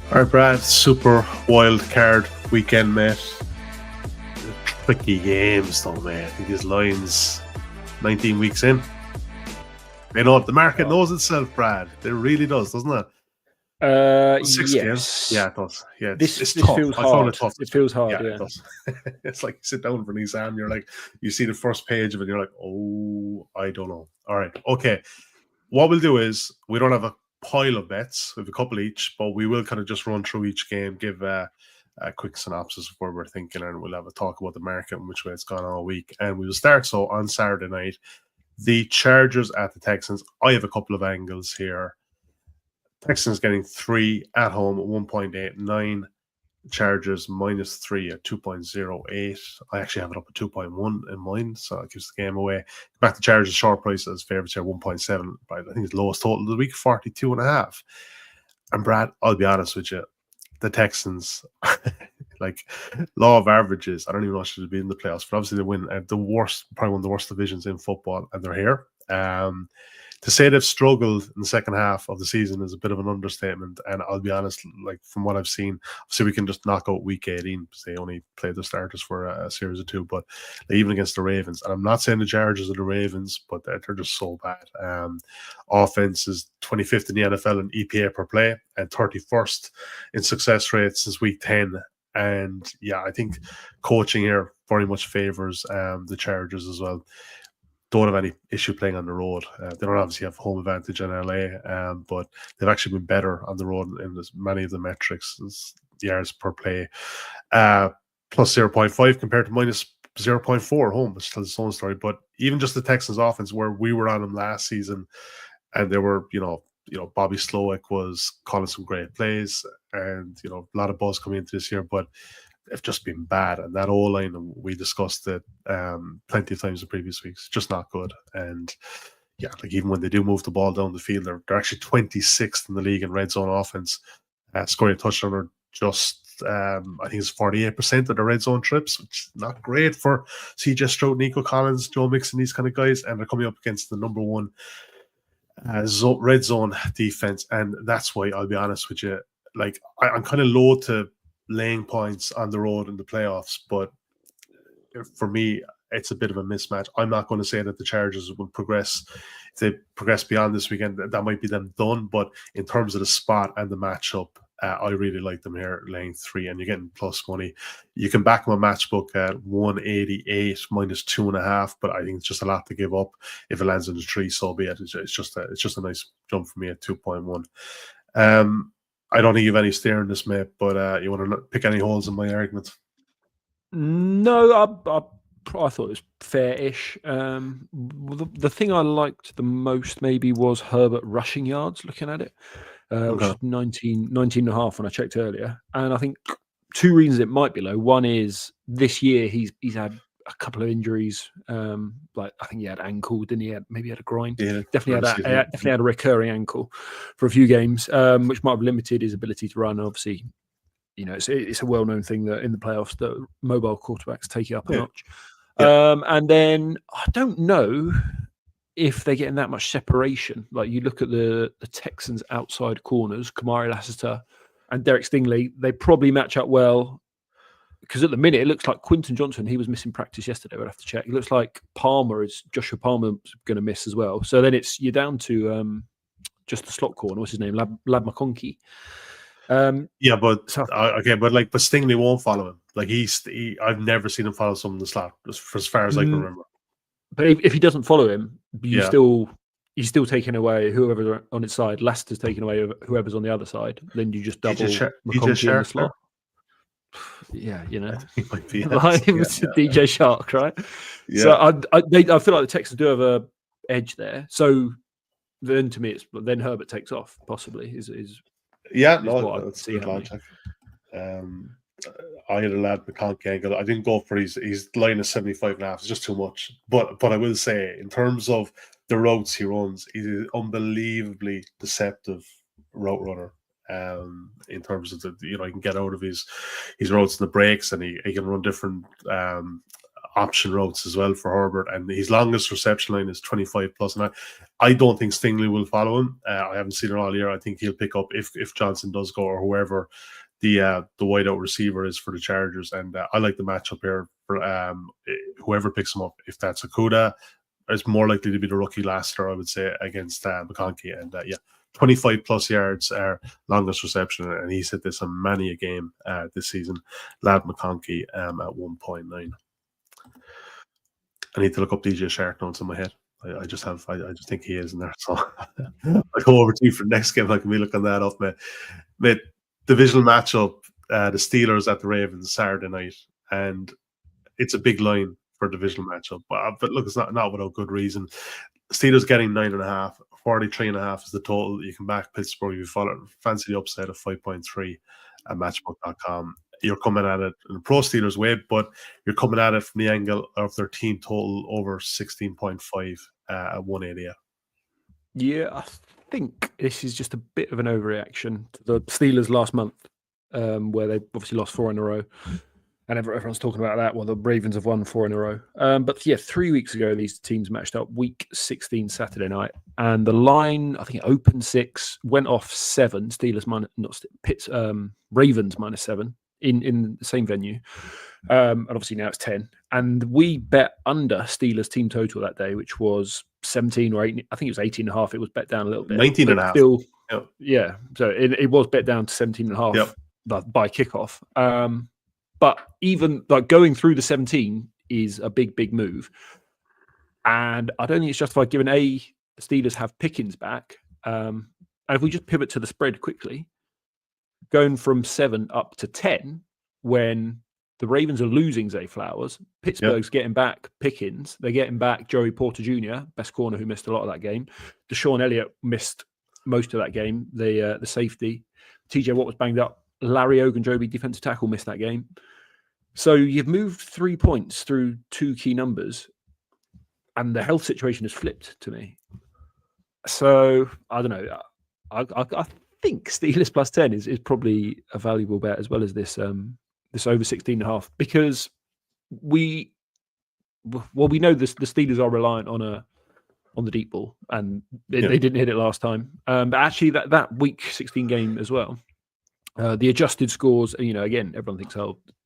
All right, Brad, super wild card weekend, mate. Tricky games, though, mate. I think these lines 19 weeks in. You know, the market knows itself, Brad. It really does, doesn't it? 6 games. Yes. Yeah, it does. Yeah, This it's tough. feels I found hard. it tough. It feels hard, Yeah, it yeah. does. It's like you sit down for an exam, you're like, you see the first page of it, and you're like, oh, I don't know. All right, okay. What we'll do is we don't have a pile of bets. We have a couple each, but we will kind of just run through each game, give a quick synopsis of where we're thinking, and we'll have a talk about the market and which way it's gone all week. And we will start so on Saturday night. The Chargers at the Texans. I have a couple of angles here. Texans getting 3 at home at 1.89. Chargers -3 at 2.08. I actually have it up at 2.1 in mine, so it gives the game away. Back to Chargers short price as favourites here, 1.7. I think it's the lowest total of the week, 42.5. And Brad, I'll be honest with you, the Texans, like law of averages, I don't even know if should be in the playoffs, but obviously they win at the worst, probably one of the worst divisions in football, and they're here. To say they've struggled in the second half of the season is a bit of an understatement. And I'll be honest, like from what I've seen, obviously we can just knock out week 18 because they only played the starters for a series of 2, but even against the Ravens, and I'm not saying the Chargers are the Ravens, but they're just so bad. Offense is 25th in the NFL in EPA per play and 31st in success rate since week 10. And yeah, I think coaching here very much favors the Chargers as well. Don't have any issue playing on the road. They don't obviously have home advantage in LA, but they've actually been better on the road in many of the metrics, yards per play, plus 0.5 compared to minus 0.4 home, which tells its own story. But even just the Texans offense, where we were on them last season, and they were, Bobby Slowick was calling some great plays, and a lot of buzz coming into this year, but they've just been bad. And that O-line, we discussed it plenty of times in previous weeks, just not good. And yeah, like even when they do move the ball down the field, they're actually 26th in the league in red zone offense. Scoring a touchdown or just, I think it's 48% of the red zone trips, which is not great for CJ Stroud, Nico Collins, Joe Mixon, these kind of guys. And they're coming up against the number one red zone defense. And that's why, I'll be honest with you, like I'm kind of low to laying points on the road in the playoffs, but for me, it's a bit of a mismatch. I'm not going to say that the Chargers will progress. If they progress beyond this weekend, that might be them done. But in terms of the spot and the matchup, I really like them here, laying 3, and you're getting plus money. You can back them a matchbook at 188 minus 2.5, but I think it's just a lot to give up. If it lands in the 3, so be it. It's just a nice jump for me at 2.1. I don't think you have any steer in this, mate, but you want to pick any holes in my argument? No, I thought it was fair-ish. The thing I liked the most maybe was Herbert rushing yards, looking at it, which is 19 and a half when I checked earlier. And I think 2 reasons it might be low. One is this year he's had a couple of injuries. Like I think he had ankle, didn't he? Maybe he had a groin. Yeah, definitely had a recurring ankle for a few games, which might have limited his ability to run. Obviously, it's a well-known thing that in the playoffs that mobile quarterbacks take it up a notch. And then I don't know if they're getting that much separation. Like you look at the Texans outside corners, Kamari Lassiter and Derek Stingley, they probably match up well. Because at the minute, it looks like Quinton Johnson, he was missing practice yesterday. We'll have to check. It looks like Joshua Palmer's going to miss as well. So then you're down to just the slot corner. What's his name? Lab McConkey. But Stingley won't follow him. Like I've never seen him follow someone in the slot for as far as I can remember. But if he doesn't follow him, he's still taking away whoever's on its side. Lassiter's taking away whoever's on the other side. Then you just double McConkey in the slot. Yeah, he might be DJ Shark, right? Yeah. So I feel like the Texans do have a edge there. So then to me, it's then Herbert takes off. Possibly is that's good logic. I had a lad McConkey angle. I didn't go for his line of 75.5. It's just too much. But I will say, in terms of the routes he runs, he's an unbelievably deceptive route runner. In terms of he can get out of his routes and the breaks, and he can run different option routes as well for Herbert, and his longest reception line is 25 plus. And I don't think Stingley will follow him. I haven't seen it all year. I think he'll pick up if Johnson does go, or whoever the wideout receiver is for the Chargers. And I like the matchup here for whoever picks him up. If that's Okudah, it's more likely to be the rookie Lassiter, I would say, against McConkey. And 25 plus yards are longest reception, and he's hit this on many a game this season. Lad McConkey at 1.9. I need to look up DJ Shark notes in my head. I just think he is in there. So I'll go over to you for the next game. I can be looking that up, mate. Divisional matchup, the Steelers at the Ravens Saturday night, and it's a big line for a divisional matchup. But look, it's not without good reason. Steelers getting 9.5, 43.5 is the total. You can back Pittsburgh. You fancy the upside of 5.3 at matchbook.com. You're coming at it in a pro Steelers way, but you're coming at it from the angle of their team total over 16.5 at 188. Yeah, I think this is just a bit of an overreaction to the Steelers last month, where they obviously lost 4 in a row. And everyone's talking about that. Well, the Ravens have won 4 in a row. But 3 weeks ago, these teams matched up week 16 Saturday night. And the line, I think it opened 6, went off 7. Steelers Ravens minus 7 in the same venue. And obviously now it's 10. And we bet under Steelers team total that day, which was 17 or 18. I think it was 18.5. It was bet down a little bit. 19.5. Still, yep. Yeah. So it was bet down to 17.5 yep. by kickoff. But even like going through the 17 is a big move. And I don't think it's justified given the Steelers have Pickens back. And if we just pivot to the spread quickly, going from 7 up to 10, when the Ravens are losing Zay Flowers, Pittsburgh's getting back Pickens, they're getting back Joey Porter Jr., best corner who missed a lot of that game. Deshaun Elliott missed most of that game, the safety. TJ Watt was banged up. Larry Ogunjobi, defensive tackle, missed that game. So you've moved 3 points through 2 key numbers, and the health situation has flipped to me. So I don't know. I think Steelers plus 10 is probably a valuable bet, as well as this this over 16.5, because we know the Steelers are reliant on the deep ball, and they didn't hit it last time. But actually, that week 16 game as well. The adjusted scores, again, everyone thinks,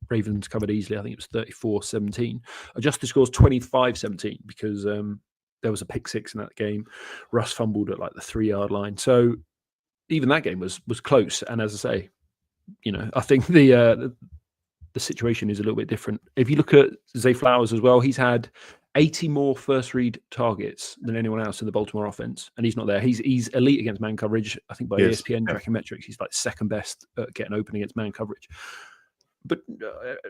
Ravens covered easily. I think it was 34-17. Adjusted scores 25-17 because there was a pick 6 in that game. Russ fumbled at like the 3-yard line. So even that game was close. And as I say, I think the situation is a little bit different. If you look at Zay Flowers as well, he's had 80 more first read targets than anyone else in the Baltimore offense, and he's not there. He's elite against man coverage. I think by ESPN tracking metrics, he's like second best at getting open against man coverage. But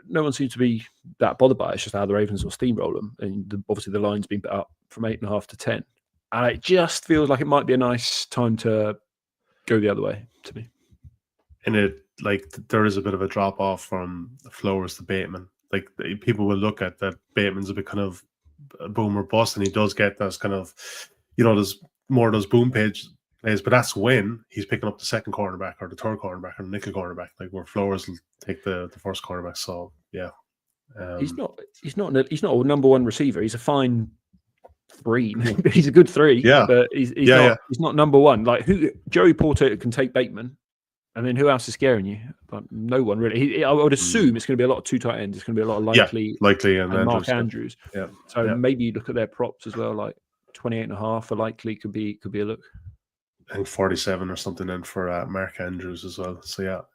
no one seems to be that bothered by it. It's just how the Ravens will steamroll them, and obviously the line's been put up from 8.5 to 10, and it just feels like it might be a nice time to go the other way to me. And there is a bit of a drop off from Flowers to Bateman. Like people will look at that Bateman's a bit kind of a boom or bust, and he does get those kind of, there's more of those boom page plays, but that's when he's picking up the second cornerback or the third cornerback or the nickel cornerback, like where Flowers will take the first cornerback. So he's not a number 1 receiver. He's a fine 3. He's a good 3. But he's not number 1. Like Joey Porter can take Bateman. And then who else is scaring you? No one really. I would assume it's going to be a lot of 2 tight ends. It's going to be a lot of likely and Mark Andrews. Yeah. So maybe you look at their props as well, like 28.5 for likely could be a look. I think 47 or something then for Mark Andrews as well. So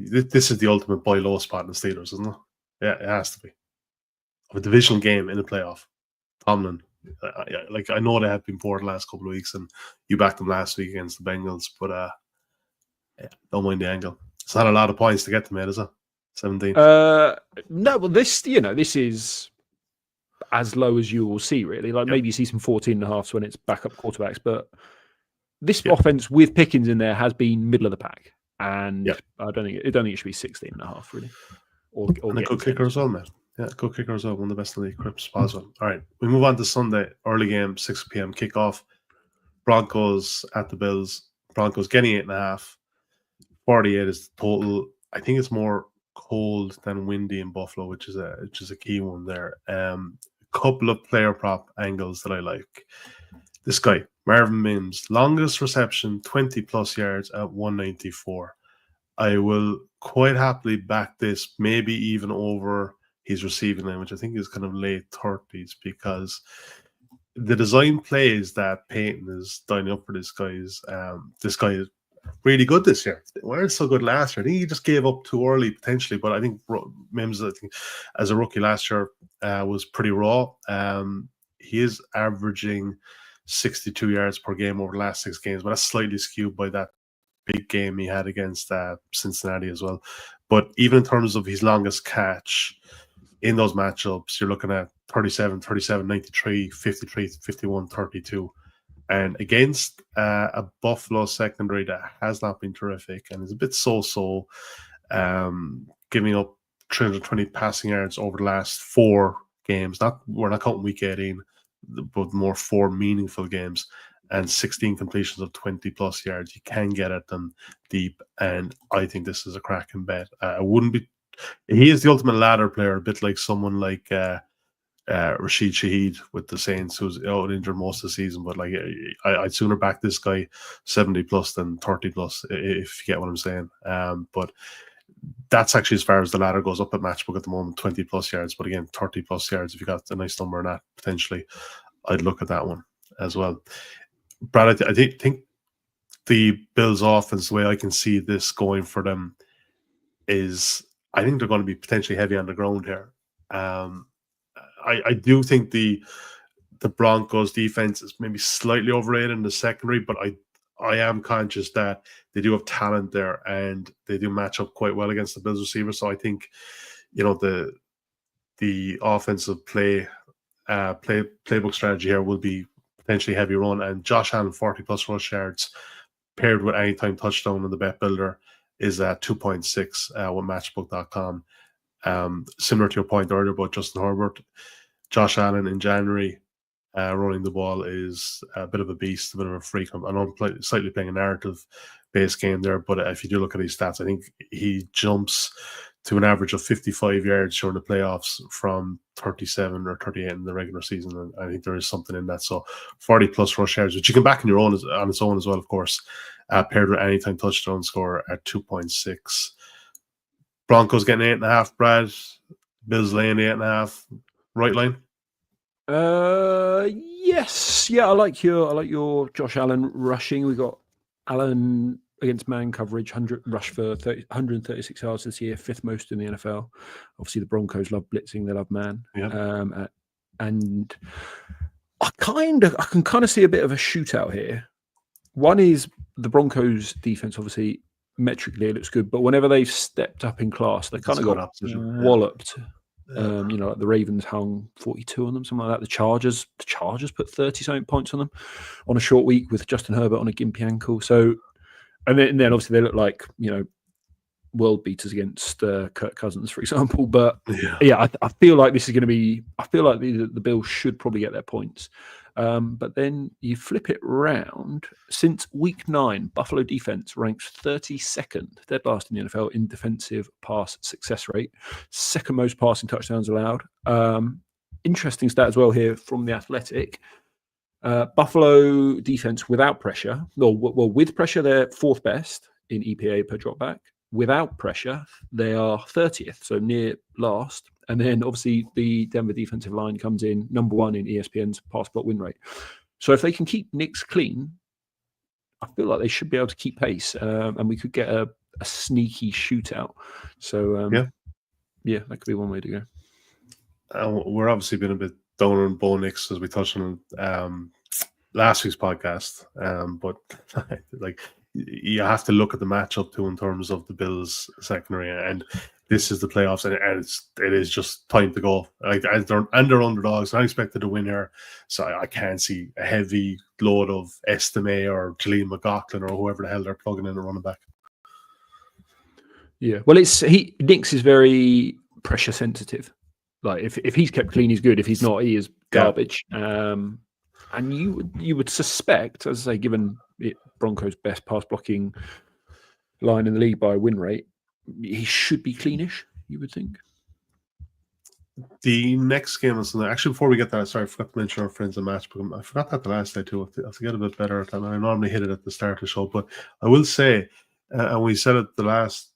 this is the ultimate buy low spot in the Steelers, isn't it? Yeah, it has to be. A divisional game in the playoff. Tomlin. I know they have been poor the last couple of weeks, and you backed them last week against the Bengals, but don't mind the angle. It's not a lot of points to get them, is it? 17. No, well, this is as low as you will see, really. Like maybe you see some 14.5s when it's backup quarterbacks, but this offense with Pickens in there has been middle of the pack, and I don't think it should be 16.5 really. Or and a good kicker as well, man. Yeah, good kicker as well. One of the best in the league. Crips Boswell. All right, we move on to Sunday early game, 6 p.m. kickoff. Broncos at the Bills. Broncos getting 8.5. 48 is the total. I think it's more cold than windy in Buffalo, which is a key one there. Couple of player prop angles that I like. This guy, Marvin Mims, longest reception, 20 plus yards at 194. I will quite happily back this, maybe even over his receiving line, which I think is kind of late 30s, because the design plays that Peyton is dialing up for this guy is really good this year. They weren't so good last year. I think he just gave up too early potentially, but I think Mims, I think, as a rookie last year, was pretty raw. He is averaging 62 yards per game over the last 6 games, but that's slightly skewed by that big game he had against Cincinnati as well. But even in terms of his longest catch in those matchups, you're looking at 37, 93, 53, 51, 32. And against a Buffalo secondary that has not been terrific and is a bit so-so, giving up 320 passing yards over the last 4 games. We're not counting week 18, but more 4 meaningful games, and 16 completions of 20 plus yards. You can get at them deep, and I think this is a cracking bet. He is the ultimate ladder player, a bit like someone like Rashid Shaheed with the Saints, who's out injured most of the season. But like, I'd sooner back this guy 70 plus than 30 plus, if you get what I'm saying. But that's actually as far as the ladder goes up at Matchbook at the moment, 20 plus yards. But again, 30 plus yards, if you got a nice number on that, potentially, I'd look at that one as well. Brad, I think the Bills' offense, the way I can see this going for them, is I think they're going to be potentially heavy on the ground here. I do think the Broncos' defense is maybe slightly overrated in the secondary, but I am conscious that they do have talent there and they do match up quite well against the Bills receivers. So I think, the offensive playbook strategy here will be potentially heavy run, and Josh Allen 40 plus rush yards paired with anytime touchdown in the bet builder is at 2.6 with matchbook.com. Similar to your point earlier about Justin Herbert, Josh Allen in January running the ball is a bit of a beast, a bit of a freak. I know I'm slightly playing a narrative-based game there, but if you do look at his stats, I think he jumps to an average of 55 yards during the playoffs from 37 or 38 in the regular season, and I think there is something in that. So 40 plus rush yards, which you can back on its own as well, of course, paired with anytime touchdown score at 2.6. Broncos getting 8.5, Brad. Bills laying 8.5. Right line? Yes. Yeah, I like your Josh Allen rushing. We got Allen against man coverage, 100 rush for 136 yards this year, 5th most in the NFL. Obviously, the Broncos love blitzing; they love man. Yep. And I can kind of see a bit of a shootout here. One is the Broncos' defense, obviously metrically it looks good, but whenever they've stepped up in class, they kind of got walloped. Like the Ravens hung 42 on them, something like that. The Chargers put 30-something points on them on a short week with Justin Herbert on a gimpy ankle. So, and then obviously they look like world beaters against Kirk Cousins, for example. But I feel like this is going to be. I feel like the Bills should probably get their points. But then you flip it round. Since week 9, Buffalo defense ranks 32nd, dead last in the NFL in defensive pass success rate, 2nd most passing touchdowns allowed. Interesting stat as well here from The Athletic. Buffalo defense without pressure, with pressure, they're 4th best in EPA per dropback. Without pressure, they are 30th, so near last. And then obviously the Denver defensive line comes in number 1 in ESPN's pass block win rate. So if they can keep Knicks clean, I feel like they should be able to keep pace, and we could get a sneaky shootout. So that could be one way to go. We're obviously been a bit down on Bo Nix as we touched on last week's podcast, but like, you have to look at the matchup too in terms of the Bills secondary, and this is the playoffs, and it is just time to go. Like, they're underdogs. I expected to win here, so I can't see a heavy load of Estime or Jaleel McLaughlin or whoever the hell they're plugging in a running back. Yeah, well, Nix is very pressure sensitive. Like if he's kept clean, he's good. If he's not, he is garbage. And you would suspect, as I say, given Broncos' best pass blocking line in the league by win rate, he should be cleanish, you would think. The next game is actually before we get that. Sorry, I forgot to mention our friends at Matchbook. I forgot that the last day too. I have to get a bit better at that. I normally hit it at the start of the show, but I will say, and we said it the last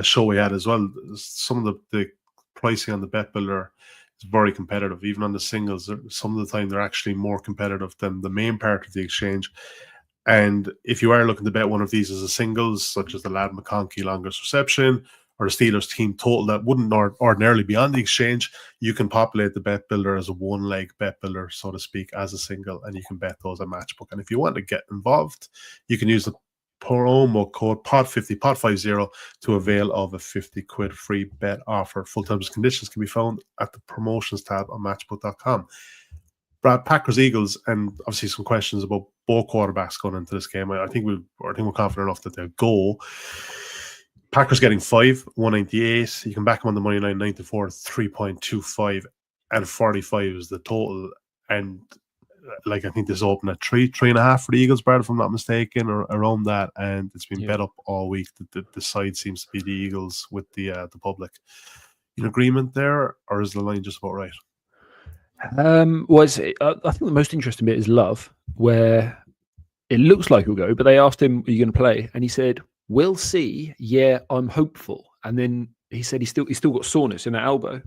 show we had as well. Some of the pricing on the Bet Builder is very competitive. Even on the singles, some of the time they're actually more competitive than the main part of the exchange. And if you are looking to bet one of these as a singles, such as the Lad McConkey longest reception, or the Steelers team total that wouldn't ordinarily be on the exchange, you can populate the Bet Builder as a one-leg Bet Builder, so to speak, as a single, and you can bet those at Matchbook. And if you want to get involved, you can use the promo code POD50, POD50, to avail of a 50 quid free bet offer. Full terms and conditions can be found at the promotions tab on matchbook.com. Brad, Packers, Eagles, and obviously some questions about both quarterbacks going into this game. I think we're confident enough that they'll go. Packers getting 5, 198. You can back them on the money line, 94, 3.25, and 45 is the total. And I think this opened at 3.5 for the Eagles, Brad, if I'm not mistaken, or around that. And it's been bet up all week. The side seems to be the Eagles with the public. In agreement there, or is the line just about right? I think the most interesting bit is Love, where it looks like he'll go, but they asked him, "Are you going to play?" And he said, "We'll see. Yeah, I'm hopeful." And then he said he's still got soreness in that elbow,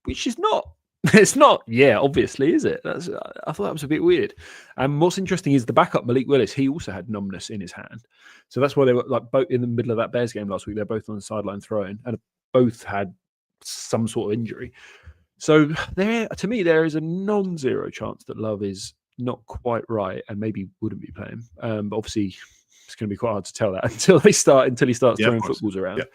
which is not. It's not. Yeah, obviously, is it? I thought that was a bit weird. And what's interesting is the backup Malik Willis. He also had numbness in his hand, so that's why they were both in the middle of that Bears game last week. They're both on the sideline throwing, and both had some sort of injury. So to me, there is a non-zero chance that Love is not quite right and maybe wouldn't be playing. But obviously, it's going to be quite hard to tell that until he starts throwing footballs around.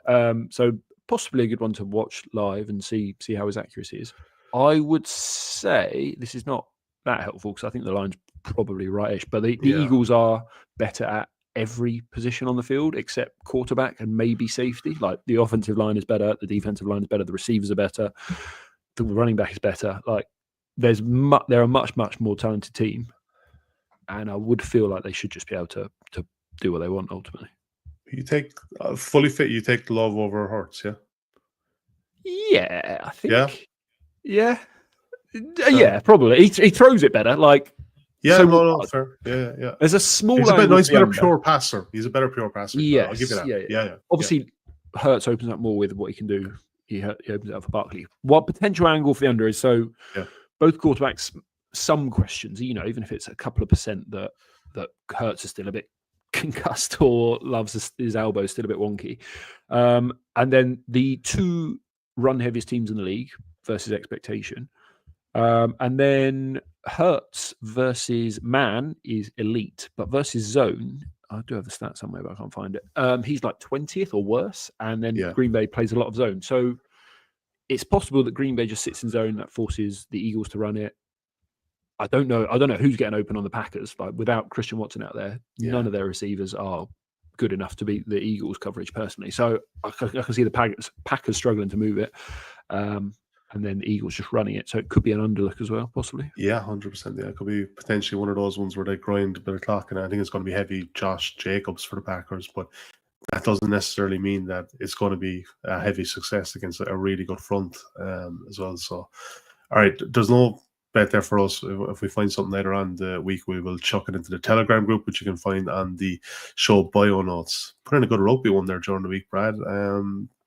Yeah. So possibly a good one to watch live and see how his accuracy is. I would say this is not that helpful because I think the line's probably rightish, but the Eagles are better at every position on the field except quarterback and maybe safety. Like the offensive line is better, the defensive line is better, the receivers are better, the running back is better. Like they're a much more talented team, and I would feel like they should just be able to do what they want ultimately. You take fully fit. You take Love over Hurts, yeah. Yeah, I think. Yeah, probably. He throws it better. Fair. Yeah. There's a small. He's a better pure passer. He's a better pure passer. Yes, I'll give you that. Yeah. Obviously, Hurts opens up more with what he can do. He opens it up for Barkley. What potential angle for the under is both quarterbacks. Some questions, even if it's a couple of percent that Hurts is still a bit concussed or Loves his elbow still a bit wonky, and then the two run heaviest teams in the league versus expectation, and then Hurts versus man is elite, but versus zone, I do have the stat somewhere, but I can't find it. He's like 20th or worse, and then Green Bay plays a lot of zone, so it's possible that Green Bay just sits in zone that forces the Eagles to run it. I don't know who's getting open on the Packers. Like without Christian Watson out there, none of their receivers are good enough to beat the Eagles' coverage personally. So I can see the Packers struggling to move it, and then the Eagles just running it. So it could be an underlook as well, possibly. Yeah, 100%. Yeah, it could be potentially one of those ones where they grind a bit of clock, and I think it's going to be heavy Josh Jacobs for the Packers, but that doesn't necessarily mean that it's going to be a heavy success against a really good front as well. So, all right, there's no bet there for us. If we find something later on the week, we will chuck it into the Telegram group, which you can find on the show bio notes. Put in a good rugby one there during the week, Brad.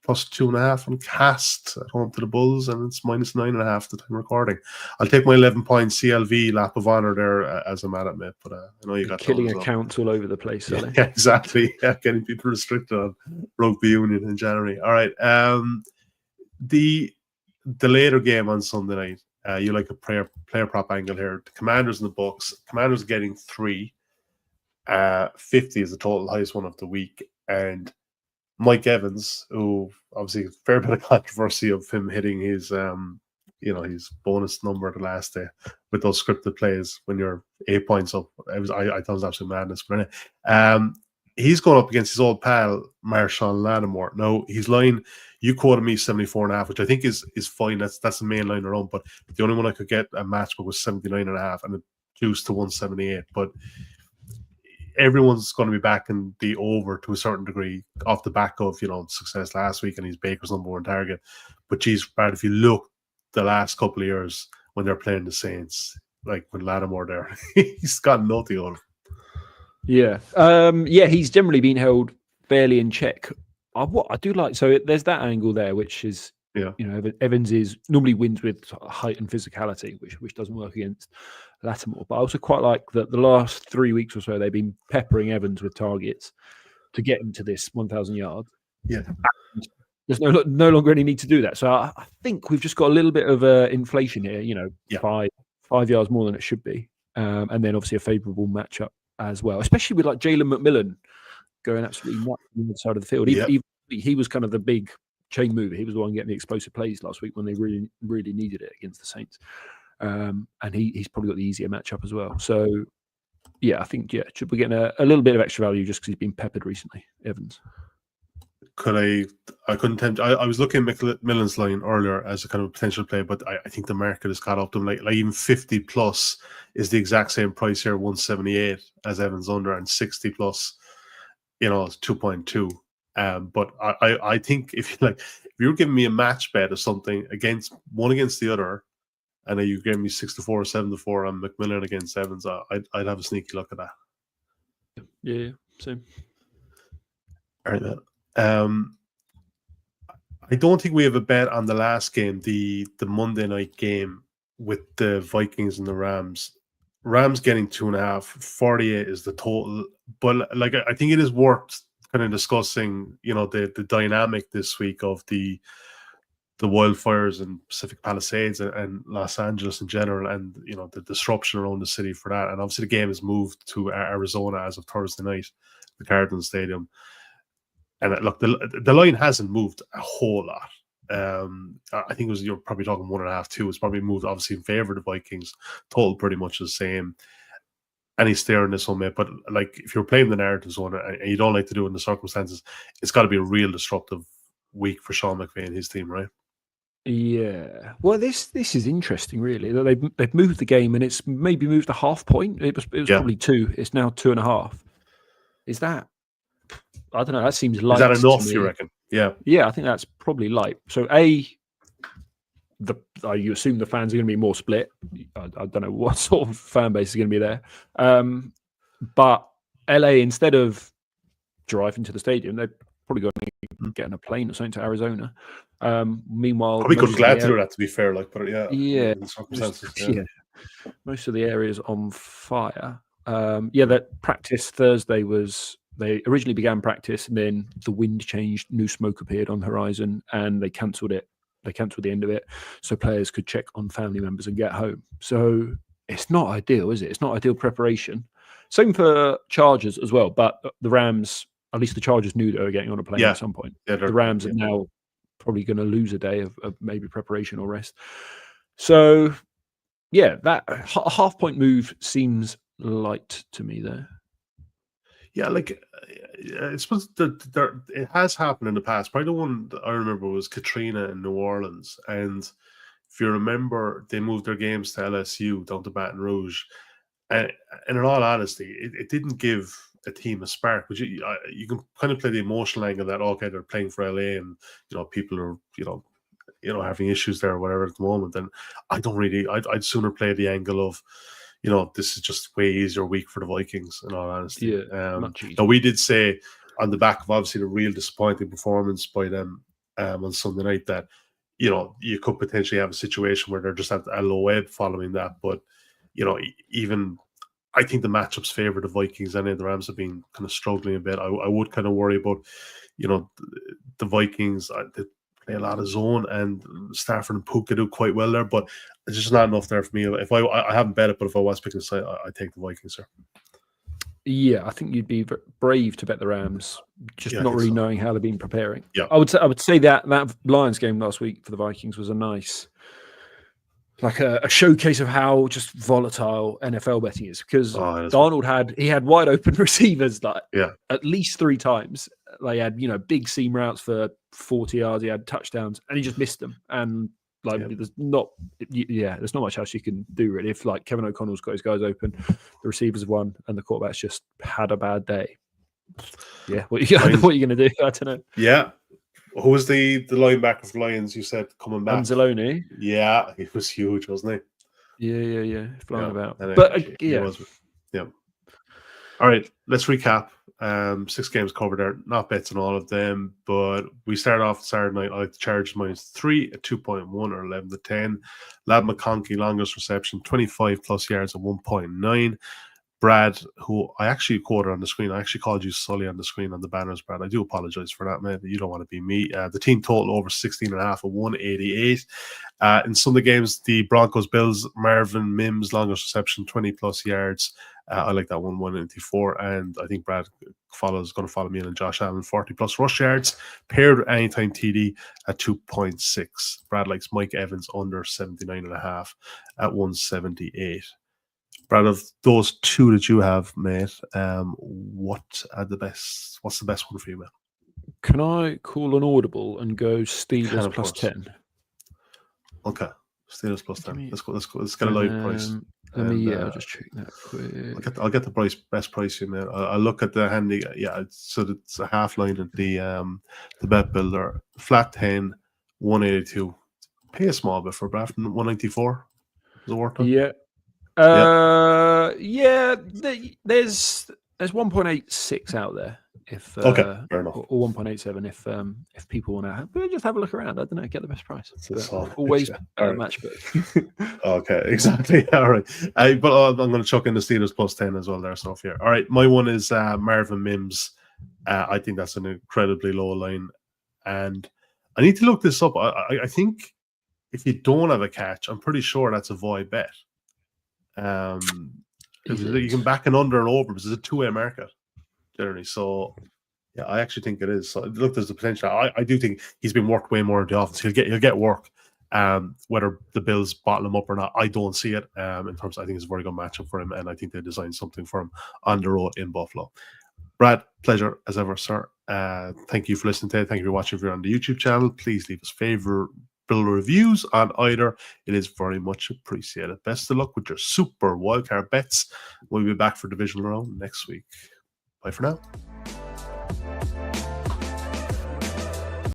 Plus 2.5 on Cast at home to the Bulls, and it's minus 9.5 the time recording. I'll take my 11 point CLV lap of honor there as I'm at it, mate. But I know you got killing accounts all over the place. Yeah, exactly. Yeah, getting people restricted on rugby union in January. All right. The later game on Sunday night. You like a player prop angle here. The Commanders and the Bucks. Commanders getting 3. 50 is the total highest one of the week. And Mike Evans, who obviously a fair bit of controversy of him hitting his his bonus number the last day with those scripted plays when you're 8 points up. I thought it was absolute madness. But anyway, he's going up against his old pal Marshawn Lattimore. Now his line, you quoted me 74.5, which I think is fine. That's the main line around. But the only one I could get a match with was 79.5, and it juiced to 178. But everyone's going to be backing the over to a certain degree off the back of success last week, and he's Baker's number one target. But geez, Brad, if you look the last couple of years when they're playing the Saints, like when Lattimore there, he's got nothing on him. Yeah, he's generally been held fairly in check. What I do like, so there's that angle there, which is, Evans normally wins with height and physicality, which doesn't work against Lattimore. But I also quite like that the last 3 weeks or so they've been peppering Evans with targets to get him to this 1,000 yards. Yeah, and there's no longer any need to do that. So I think we've just got a little bit of inflation here. 5 yards more than it should be, and then obviously a favourable matchup as well, especially with like Jalen McMillan going absolutely nuts on the other side of the field. He was kind of the big chain mover. He was the one getting the explosive plays last week when they really, really needed it against the Saints. And he's probably got the easier matchup as well. So, I think, we're getting a little bit of extra value just because he's been peppered recently, Evans. I couldn't tempt. I was looking at McMillan's line earlier as a kind of potential play, but I think the market has caught up to him. Like even 50 plus is the exact same price here, 178 as Evans under, and 60 plus, is 2.2. But I think if you were giving me a match bet or something against the other, and then you gave me 6-4 or 7-4 on McMillan against Evans, I'd have a sneaky look at that. Yeah, same. All right, then. I don't think we have a bet on the last game, the Monday night game with the Vikings and the Rams. Rams getting 2.5, 48 is the total. But I think it is worth kind of discussing, the dynamic this week of the wildfires in Pacific Palisades and Los Angeles in general, and the disruption around the city for that. And obviously the game is moved to Arizona as of Thursday night, the Cardinals Stadium. And look, the line hasn't moved a whole lot. I think you're probably talking 1.5, 2. It's probably moved obviously in favor of the Vikings. Total pretty much the same. Any stare in this one, mate. But if you're playing the narrative zone and you don't like to do it in the circumstances, it's got to be a real disruptive week for Sean McVay and his team, right? Yeah. Well, this is interesting, really. That they've moved the game, and it's maybe moved a half point. It was probably 2. It's now 2.5. Is that? I don't know. That seems light. Is that enough? You reckon? Yeah. Yeah, I think that's probably light. So, you assume the fans are going to be more split. I don't know what sort of fan base is going to be there. But LA, instead of driving to the stadium, they're probably going to get on a plane or something to Arizona. Meanwhile, I'll be glad to do that. To be fair, yeah, most of the areas on fire. That practice Thursday was. They originally began practice, and then the wind changed, new smoke appeared on the horizon, and they cancelled it. They cancelled the end of it, so players could check on family members and get home. So it's not ideal, is it? It's not ideal preparation. Same for Chargers as well, but the Rams, at least the Chargers knew they were getting on a plane at some point. Yeah, the Rams are now probably going to lose a day of maybe preparation or rest. So, that half-point move seems light to me there. Yeah, I suppose it has happened in the past. Probably the one that I remember was Katrina in New Orleans. And if you remember, they moved their games to LSU down to Baton Rouge. And in all honesty, it didn't give a team a spark. But you can kind of play the emotional angle that, okay, they're playing for LA and, people are, having issues there or whatever at the moment. And I don't really, I'd sooner play the angle of, this is just way easier week for the Vikings, in all honesty. Yeah, now, we did say on the back of obviously the real disappointing performance by them on Sunday night that, you could potentially have a situation where they're just at a low ebb following that. But, even I think the matchups favor the Vikings, and the Rams have been kind of struggling a bit. I would kind of worry about, the Vikings. They play a lot of zone, and Stafford and Puka do quite well there, but it's just not enough there for me. If I haven't bet it, but if I was picking a side, I take the Vikings, sir. Yeah, I think you'd be brave to bet the Rams, just not really knowing how they've been preparing. Yeah, I would say that Lions game last week for the Vikings was a nice, a showcase of how just volatile NFL betting is, because Darnold had wide open receivers at least 3 times. They had big seam routes for 40 yards. He had touchdowns, and he just missed them. And Like there's not much else you can do really. If like Kevin O'Connell's got his guys open, the receivers have won, and the quarterback's just had a bad day. Yeah, what are you gonna do? I don't know. Yeah. Who was the linebacker for Lions you said coming back? Anzalone. Yeah, he was huge, wasn't he? Yeah. Flying about. And but he was. Yeah. All right, let's recap. 6 games covered there, not bets on all of them, but we started off Saturday night. I like the Chargers -3 at 2.1 or 11-10. Lab McConkey, longest reception, 25 plus yards at 1.9. Brad, who I actually quoted on the screen, I actually called you Sully on the screen on the banners, Brad. I do apologize for that, man. You don't want to be me. The team total over 16.5 at 188. In some of the games, the Broncos Bills, Marvin Mims, longest reception, 20 plus yards. I like that one, 194. And I think Brad is going to follow me in, and Josh Allen, 40 plus rush yards, paired with anytime TD at 2.6. Brad likes Mike Evans under 79.5 at 178. Brad, of those two that you have, mate, what's the best one for you, man? Can I call an audible and go Steelers plus 10? Okay, Steelers plus 10. Let's go. Let's get a live price. I'll just check that quick. I'll get the best price, you man. I'll look at the handy. Yeah, so it's a half line at the bet builder. Flat 10, 182. Pay a small bit for Brad, 194. Is it worth it? Yeah. There's 1.86 out there if fair enough. or 1.87 if people want to just have a look around. I don't know, get the best price. Always a match book. Okay, exactly. All right, but I'm going to chuck in the Steelers plus 10 as well there. So here, all right, my one is Marvin Mims. I think that's an incredibly low line, and I need to look this up. I think if you don't have a catch, I'm pretty sure that's a void bet. You can back an under and over because it's a two-way market generally. So yeah, I actually think it is. So look, there's the potential. I do think he's been worked way more in the offense. He'll get work. Whether the Bills bottle him up or not, I don't see it. In terms, I think it's a very good matchup for him, and I think they designed something for him on the road in Buffalo. Brad, pleasure as ever, sir. Thank you for listening today. Thank you for watching. If you're on the YouTube channel, please leave us favorite reviews on either. It is very much appreciated. Best of luck with your super wildcard bets. We'll be back for divisional round next week. Bye for now.